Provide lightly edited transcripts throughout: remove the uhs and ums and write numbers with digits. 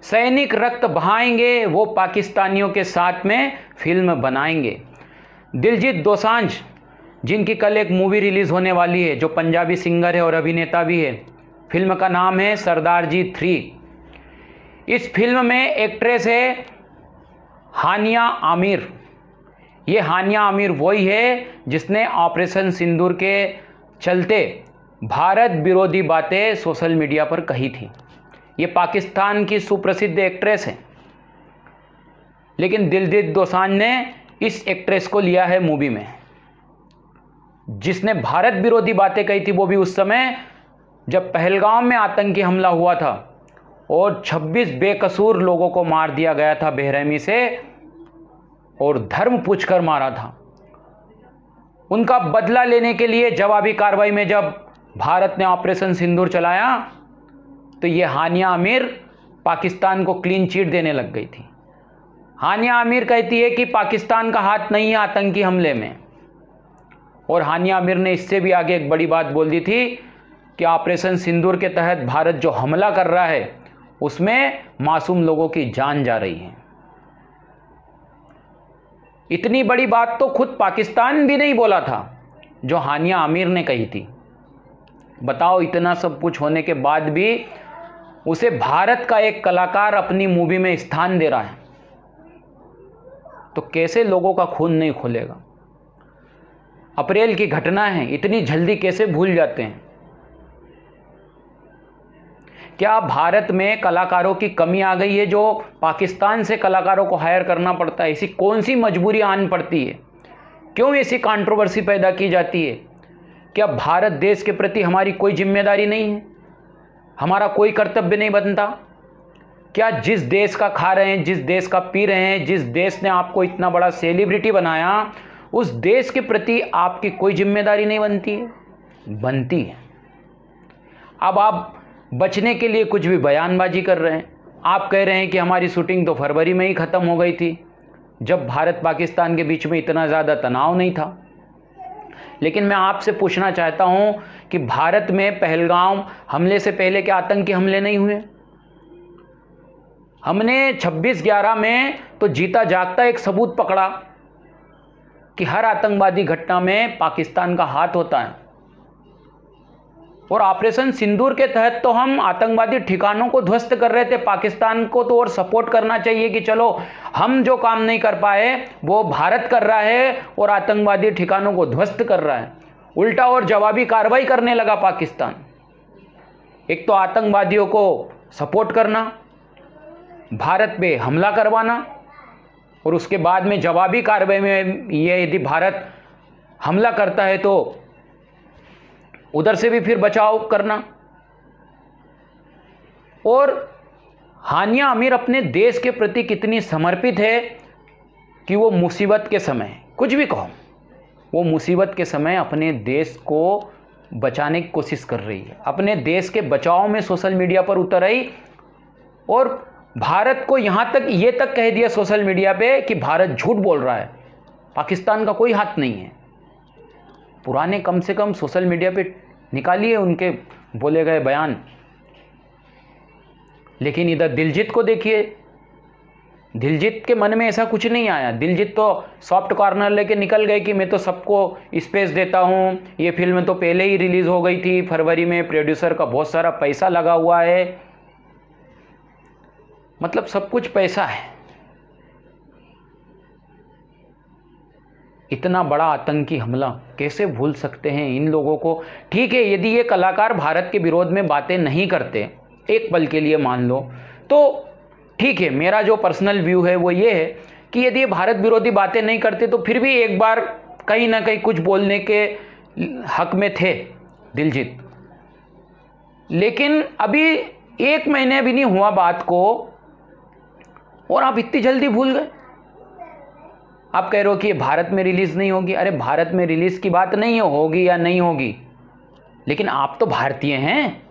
सैनिक रक्त बहाएंगे, वो पाकिस्तानियों के साथ में फिल्म बनाएंगे। दिलजीत दोसांझ, जिनकी कल एक मूवी रिलीज़ होने वाली है, जो पंजाबी सिंगर है और अभिनेता भी है। फिल्म का नाम है सरदार जी 3। इस फिल्म में एक्ट्रेस है हानिया आमिर। ये हानिया आमिर वही है जिसने ऑपरेशन सिंदूर के चलते भारत विरोधी बातें सोशल मीडिया पर कही थी। ये पाकिस्तान की सुप्रसिद्ध एक्ट्रेस है, लेकिन दिलजीत दोसांझ ने इस एक्ट्रेस को लिया है मूवी में, जिसने भारत विरोधी बातें कही थी, वो भी उस समय जब पहलगाम में आतंकी हमला हुआ था और 26 बेकसूर लोगों को मार दिया गया था बेरहमी से और धर्म पूछकर मारा था। उनका बदला लेने के लिए जवाबी कार्रवाई में जब भारत ने ऑपरेशन सिंदूर चलाया तो ये हानिया आमिर पाकिस्तान को क्लीन चिट देने लग गई थी। हानिया आमिर कहती है कि पाकिस्तान का हाथ नहीं है आतंकी हमले में, और हानिया आमिर ने इससे भी आगे एक बड़ी बात बोल दी थी कि ऑपरेशन सिंदूर के तहत भारत जो हमला कर रहा है उसमें मासूम लोगों की जान जा रही है। इतनी बड़ी बात तो खुद पाकिस्तान भी नहीं बोला था जो हानिया आमिर ने कही थी। बताओ, इतना सब कुछ होने के बाद भी उसे भारत का एक कलाकार अपनी मूवी में स्थान दे रहा है, तो कैसे लोगों का खून नहीं खोलेगा। अप्रैल की घटना है, इतनी जल्दी कैसे भूल जाते हैं। क्या भारत में कलाकारों की कमी आ गई है जो पाकिस्तान से कलाकारों को हायर करना पड़ता है? ऐसी कौन सी मजबूरी आन पड़ती है? क्यों ऐसी कंट्रोवर्सी पैदा की जाती है? क्या भारत देश के प्रति हमारी कोई जिम्मेदारी नहीं है? हमारा कोई कर्तव्य नहीं बनता? क्या जिस देश का खा रहे हैं, जिस देश का पी रहे हैं, जिस देश ने आपको इतना बड़ा सेलिब्रिटी बनाया, उस देश के प्रति आपकी कोई जिम्मेदारी नहीं बनती है? बनती है। अब आप बचने के लिए कुछ भी बयानबाजी कर रहे हैं। आप कह रहे हैं कि हमारी शूटिंग तो फरवरी में ही ख़त्म हो गई थी, जब भारत पाकिस्तान के बीच में इतना ज़्यादा तनाव नहीं था। लेकिन मैं आपसे पूछना चाहता हूं कि भारत में पहलगाम हमले से पहले क्या आतंकी हमले नहीं हुए? हमने 26/11 में तो जीता जागता एक सबूत पकड़ा कि हर आतंकवादी घटना में पाकिस्तान का हाथ होता है। और ऑपरेशन सिंदूर के तहत तो हम आतंकवादी ठिकानों को ध्वस्त कर रहे थे। पाकिस्तान को तो और सपोर्ट करना चाहिए कि चलो हम जो काम नहीं कर पाए वो भारत कर रहा है और आतंकवादी ठिकानों को ध्वस्त कर रहा है। उल्टा और जवाबी कार्रवाई करने लगा पाकिस्तान। एक तो आतंकवादियों को सपोर्ट करना, भारत पे हमला करवाना, और उसके बाद में जवाबी कार्रवाई में ये यदि भारत हमला करता है तो उधर से भी फिर बचाव करना। और हानिया आमिर अपने देश के प्रति कितनी समर्पित है कि वो मुसीबत के समय, कुछ भी कहो, वो मुसीबत के समय अपने देश को बचाने की कोशिश कर रही है। अपने देश के बचाव में सोशल मीडिया पर उतर आई और भारत को यहाँ तक ये तक कह दिया सोशल मीडिया पे कि भारत झूठ बोल रहा है, पाकिस्तान का कोई हाथ नहीं है। पुराने कम से कम सोशल मीडिया पे निकालिए उनके बोले गए बयान। लेकिन इधर दिलजीत को देखिए, दिलजीत के मन में ऐसा कुछ नहीं आया। दिलजीत तो सॉफ्ट कॉर्नर लेके निकल गए कि मैं तो सबको स्पेस देता हूँ, ये फिल्म तो पहले ही रिलीज हो गई थी फरवरी में, प्रोड्यूसर का बहुत सारा पैसा लगा हुआ है, मतलब सब कुछ पैसा है। इतना बड़ा आतंकी हमला कैसे भूल सकते हैं इन लोगों को? ठीक है, यदि ये कलाकार भारत के विरोध में बातें नहीं करते, एक पल के लिए मान लो, तो ठीक है। मेरा जो पर्सनल व्यू है वो ये है कि यदि ये भारत विरोधी बातें नहीं करते तो फिर भी एक बार कहीं ना कहीं कुछ बोलने के हक में थे दिलजीत। लेकिन अभी 1 महीने भी नहीं हुआ बात को और आप इतनी जल्दी भूल गए। आप कह रहे हो कि ये भारत में रिलीज नहीं होगी। अरे भारत में रिलीज की बात नहीं होगी या नहीं होगी, लेकिन आप तो भारतीय हैं,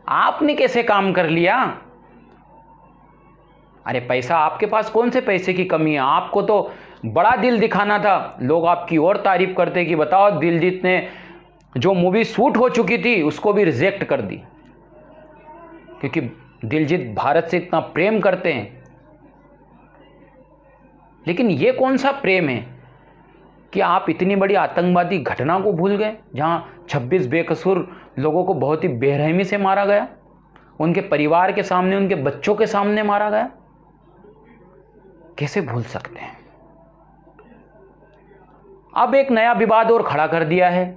आपने कैसे काम कर लिया? अरे पैसा आपके पास, कौन से पैसे की कमी है? आपको तो बड़ा दिल दिखाना था, लोग आपकी और तारीफ करते कि बताओ दिलजीत ने जो मूवी शूट हो चुकी थी उसको भी रिजेक्ट कर दी, क्योंकि दिलजीत भारत से इतना प्रेम करते हैं, लेकिन ये कौन सा प्रेम है कि आप इतनी बड़ी आतंकवादी घटना को भूल गए, जहां 26 बेकसूर लोगों को बहुत ही बेरहमी से मारा गया, उनके परिवार के सामने, उनके बच्चों के सामने मारा गया। कैसे भूल सकते हैं? अब एक नया विवाद और खड़ा कर दिया है।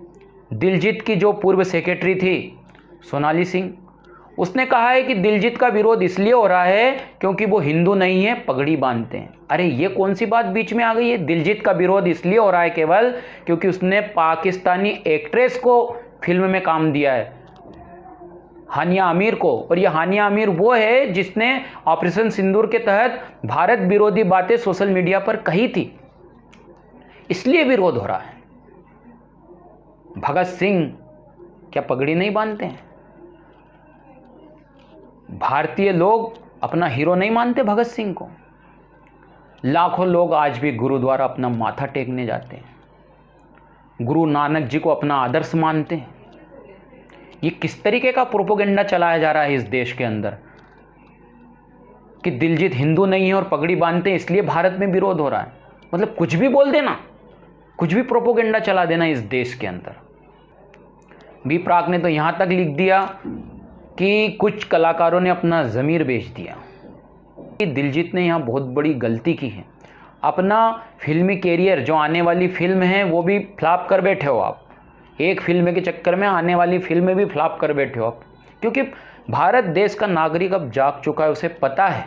दिलजीत की जो पूर्व सेक्रेटरी थी सोनाली सिंह, उसने कहा है कि दिलजीत का विरोध इसलिए हो रहा है क्योंकि वो हिंदू नहीं है, पगड़ी बांधते हैं। अरे ये कौन सी बात बीच में आ गई है? दिलजीत का विरोध इसलिए हो रहा है केवल क्योंकि उसने पाकिस्तानी एक्ट्रेस को फिल्म में काम दिया है, हानिया आमिर को। और ये हानिया आमिर वो है जिसने ऑपरेशन सिंदूर के तहत भारत विरोधी बातें सोशल मीडिया पर कही थी, इसलिए विरोध हो रहा है। भगत सिंह क्या पगड़ी नहीं बांधते हैं? भारतीय लोग अपना हीरो नहीं मानते भगत सिंह को? लाखों लोग आज भी गुरुद्वारा अपना माथा टेकने जाते हैं, गुरु नानक जी को अपना आदर्श मानते हैं। ये किस तरीके का प्रोपेगेंडा चलाया जा रहा है इस देश के अंदर कि दिलजीत हिंदू नहीं है और पगड़ी बांधते हैं इसलिए भारत में विरोध हो रहा है। मतलब कुछ भी बोल देना, कुछ भी प्रोपेगेंडा चला देना इस देश के अंदर। बी प्राक ने तो यहां तक लिख दिया कि कुछ कलाकारों ने अपना ज़मीर बेच दिया। कि दिलजीत ने यहाँ बहुत बड़ी गलती की है। अपना फिल्मी कैरियर, जो आने वाली फिल्म है वो भी फ्लॉप कर बैठे हो आप। एक फिल्म के चक्कर में आने वाली फिल्में भी फ्लॉप कर बैठे हो आप, क्योंकि भारत देश का नागरिक अब जाग चुका है, उसे पता है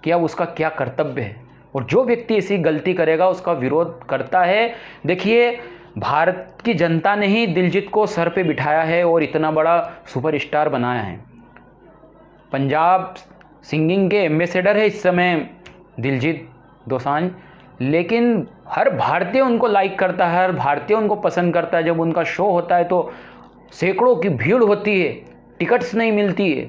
कि अब उसका क्या कर्तव्य है, और जो व्यक्ति ऐसी गलती करेगा उसका विरोध करता है। देखिए, भारत की जनता ने ही दिलजीत को सर पे बिठाया है और इतना बड़ा सुपरस्टार बनाया है। पंजाब सिंगिंग के एम्बेसडर है इस समय दिलजीत दोसांझ, लेकिन हर भारतीय उनको लाइक करता है, हर भारतीय उनको पसंद करता है। जब उनका शो होता है तो सैकड़ों की भीड़ होती है, टिकट्स नहीं मिलती है,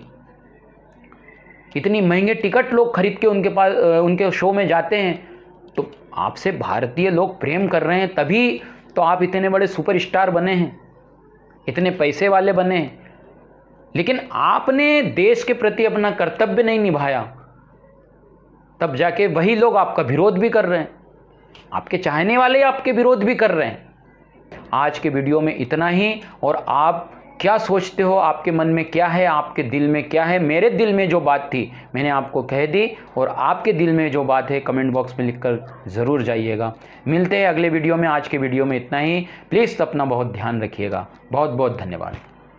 इतनी महंगे टिकट लोग खरीद के उनके शो में जाते हैं। तो आपसे भारतीय लोग प्रेम कर रहे हैं, तभी तो आप इतने बड़े सुपरस्टार बने हैं, इतने पैसे वाले बने हैं। लेकिन आपने देश के प्रति अपना कर्तव्य नहीं निभाया, तब जाके वही लोग आपका विरोध भी कर रहे हैं, आपके चाहने वाले आपके विरोध भी कर रहे हैं। आज के वीडियो में इतना ही। और आप क्या सोचते हो, आपके मन में क्या है, आपके दिल में क्या है? मेरे दिल में जो बात थी मैंने आपको कह दी, और आपके दिल में जो बात है कमेंट बॉक्स में लिखकर ज़रूर जाइएगा। मिलते हैं अगले वीडियो में। आज के वीडियो में इतना ही। प्लीज़ अपना बहुत ध्यान रखिएगा। बहुत बहुत धन्यवाद।